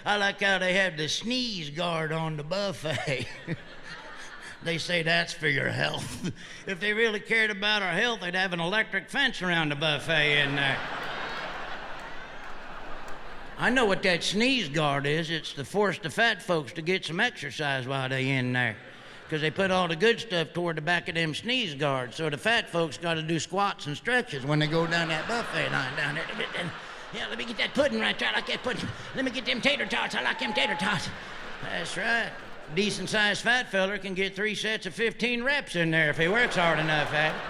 I like how they have the sneeze guard on the buffet. They say that's for your health. If they really cared about our health, they'd have an electric fence around the buffet in there. I know what that sneeze guard is. It's to force the fat folks to get some exercise while they in there. Because they put all the good stuff toward the back of them sneeze guards, so the fat folks got to do squats and stretches when they go down that buffet line down there. Yeah, let me get that pudding right there. I like that pudding. Let me get them tater tots. I like them tater tots. That's right. Decent-sized fat feller can get 3 sets of 15 reps in there if he works hard enough at it.